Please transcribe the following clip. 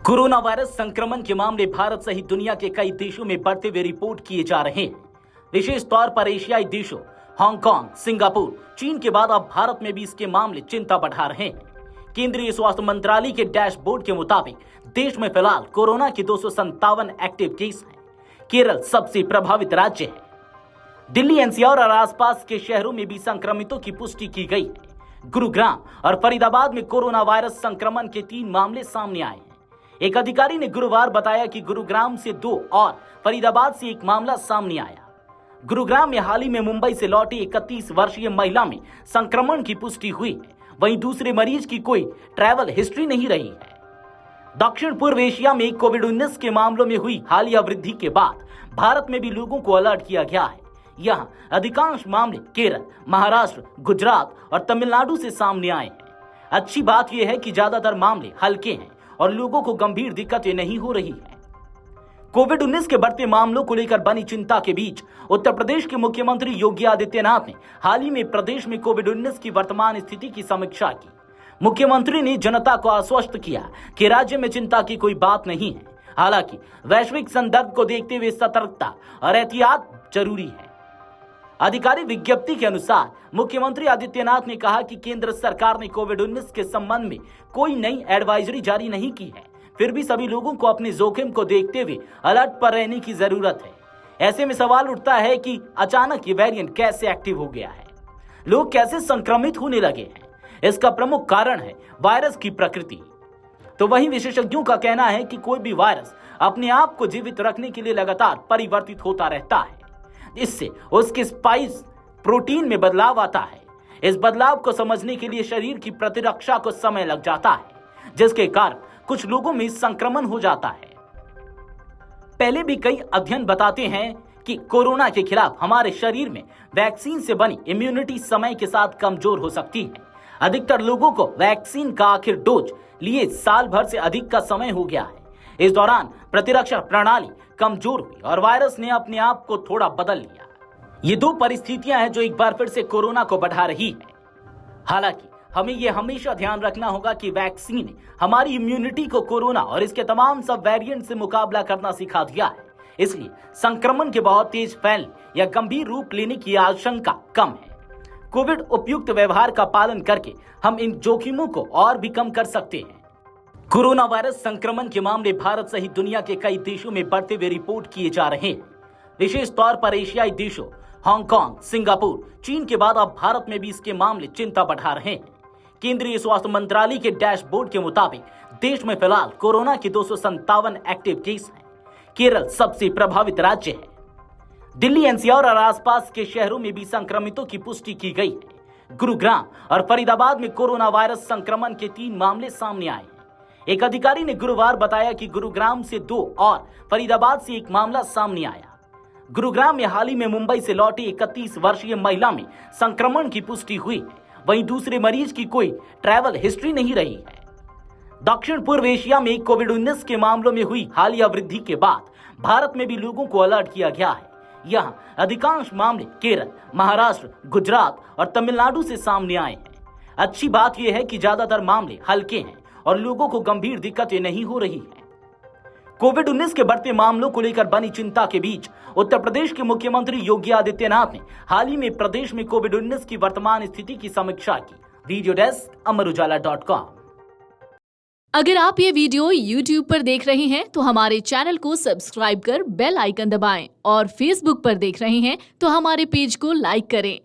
Corona virus संक्रमण के मामले भारत सहित दुनिया के कई देशों में बढ़ते हुए रिपोर्ट किए जा रहे हैं। विशेष तौर पर एशियाई देशों हांगकांग, सिंगापुर, चीन के बाद अब भारत में भी इसके मामले चिंता बढ़ा रहे हैं। केंद्रीय स्वास्थ्य मंत्रालय के डैशबोर्ड के मुताबिक देश में फिलहाल कोरोना के 257 एक्टिव केस हैं। केरल सबसे प्रभावित राज्य है। दिल्ली, एनसीआर और आसपास के शहरों में भी संक्रमितों की पुष्टि की गई है। गुरुग्राम और फरीदाबाद में कोरोना वायरस संक्रमण के 3 मामले सामने आए हैं। एक अधिकारी ने गुरुवार बताया कि गुरुग्राम से 2 और फरीदाबाद से 1 मामला सामने आया। गुरुग्राम में हाल ही में मुंबई से लौटी 31 वर्षीय महिला में संक्रमण की पुष्टि हुई है। वहीं दूसरे मरीज की कोई ट्रैवल हिस्ट्री नहीं रही है। दक्षिण पूर्व एशिया में कोविड-19 के मामलों में हुई हालिया वृद्धि के बाद भारत में भी लोगों को अलर्ट किया गया है। यहाँ अधिकांश मामले केरल, महाराष्ट्र, गुजरात और तमिलनाडु से सामने आए हैं। अच्छी बात यह है कि ज्यादातर मामले हल्के हैं और लोगों को गंभीर दिक्कतें नहीं हो रही है। कोविड-19 के बढ़ते मामलों को लेकर बनी चिंता के बीच उत्तर प्रदेश के मुख्यमंत्री योगी आदित्यनाथ ने हाल ही में प्रदेश में कोविड-19 की वर्तमान स्थिति की समीक्षा की। मुख्यमंत्री ने जनता को आश्वस्त किया कि राज्य में चिंता की कोई बात नहीं है। हालांकि वैश्विक संदर्भ को देखते हुए सतर्कता और एहतियात जरूरी है। आधिकारिक विज्ञप्ति के अनुसार मुख्यमंत्री आदित्यनाथ ने कहा कि केंद्र सरकार ने कोविड-19 के संबंध में कोई नई एडवाइजरी जारी नहीं की है। फिर भी सभी लोगों को अपने जोखिम को देखते हुए अलर्ट पर रहने की जरूरत है। ऐसे में सवाल उठता है कि अचानक ये वेरिएंट कैसे एक्टिव हो गया है, लोग कैसे संक्रमित होने लगे हैं। इसका प्रमुख कारण है वायरस की प्रकृति। तो वहीं विशेषज्ञों का कहना है कि कोई भी वायरस अपने आप को जीवित रखने के लिए लगातार परिवर्तित होता रहता है। इससे उसके स्पाइस प्रोटीन में बदलाव आता है। इस बदलाव को समझने के लिए शरीर की प्रतिरक्षा को समय लग जाता है, जिसके कारण कुछ लोगों में संक्रमण हो जाता है। पहले भी कई अध्ययन बताते हैं कि कोरोना के खिलाफ हमारे शरीर में वैक्सीन से बनी इम्यूनिटी समय के साथ कमजोर हो सकती है। अधिकतर लोगों को वैक्सीन का आखिर डोज लिए साल भर से अधिक का समय हो गया है। इस दौरान प्रतिरक्षा प्रणाली कमजोर हुई और वायरस ने अपने आप को थोड़ा बदल लिया। ये 2 परिस्थितियां हैं जो एक बार फिर से कोरोना को बढ़ा रही है। हालांकि हमें यह हमेशा ध्यान रखना होगा कि वैक्सीन ने हमारी इम्यूनिटी को कोरोना और इसके तमाम सब वेरिएंट से मुकाबला करना सिखा दिया है। इसलिए संक्रमण के बहुत तेज फैलने या गंभीर रूप लेने की आशंका कम है। कोविड उपयुक्त व्यवहार का पालन करके हम इन जोखिमों को और भी कम कर सकते हैं। कोरोना वायरस संक्रमण के मामले भारत सहित दुनिया के कई देशों में बढ़ते हुए रिपोर्ट किए जा रहे हैं। विशेष तौर पर एशियाई देशों हांगकांग, सिंगापुर, चीन के बाद अब भारत में भी इसके मामले चिंता बढ़ा रहे हैं। केंद्रीय स्वास्थ्य मंत्रालय के डैशबोर्ड के मुताबिक देश में फिलहाल कोरोना के 257 एक्टिव केस हैं। केरल सबसे प्रभावित राज्य है। दिल्ली, एनसीआर और आसपास के शहरों में भी संक्रमितों की पुष्टि की गई है। गुरुग्राम और फरीदाबाद में कोरोना वायरस संक्रमण के 3 मामले सामने आए हैं। एक अधिकारी ने गुरुवार बताया कि गुरुग्राम से 2 और फरीदाबाद से 1 मामला सामने आया। गुरुग्राम में हाल ही में मुंबई से लौटी 31 वर्षीय महिला में संक्रमण की पुष्टि हुई है। वहीं दूसरे मरीज की कोई ट्रैवल हिस्ट्री नहीं रही है। दक्षिण पूर्व एशिया में कोविड-19 के मामलों में हुई हालिया वृद्धि के बाद भारत में भी लोगों को अलर्ट किया गया है। यहाँ अधिकांश मामले केरल, महाराष्ट्र, गुजरात और तमिलनाडु से सामने आए हैं। अच्छी बात यह है कि ज्यादातर मामले हल्के हैं और लोगों को गंभीर दिक्कतें नहीं हो रही है। कोविड-19 के बढ़ते मामलों को लेकर बनी चिंता के बीच उत्तर प्रदेश के मुख्यमंत्री योगी आदित्यनाथ ने हाल ही में प्रदेश में कोविड-19 की वर्तमान स्थिति की समीक्षा की। वीडियो डेस्क अमरउजाला.com। अगर आप ये वीडियो YouTube पर देख रहे हैं तो हमारे चैनल को सब्सक्राइब कर बेल आइकन दबाएं और Facebook पर देख रहे हैं तो हमारे पेज को लाइक करें।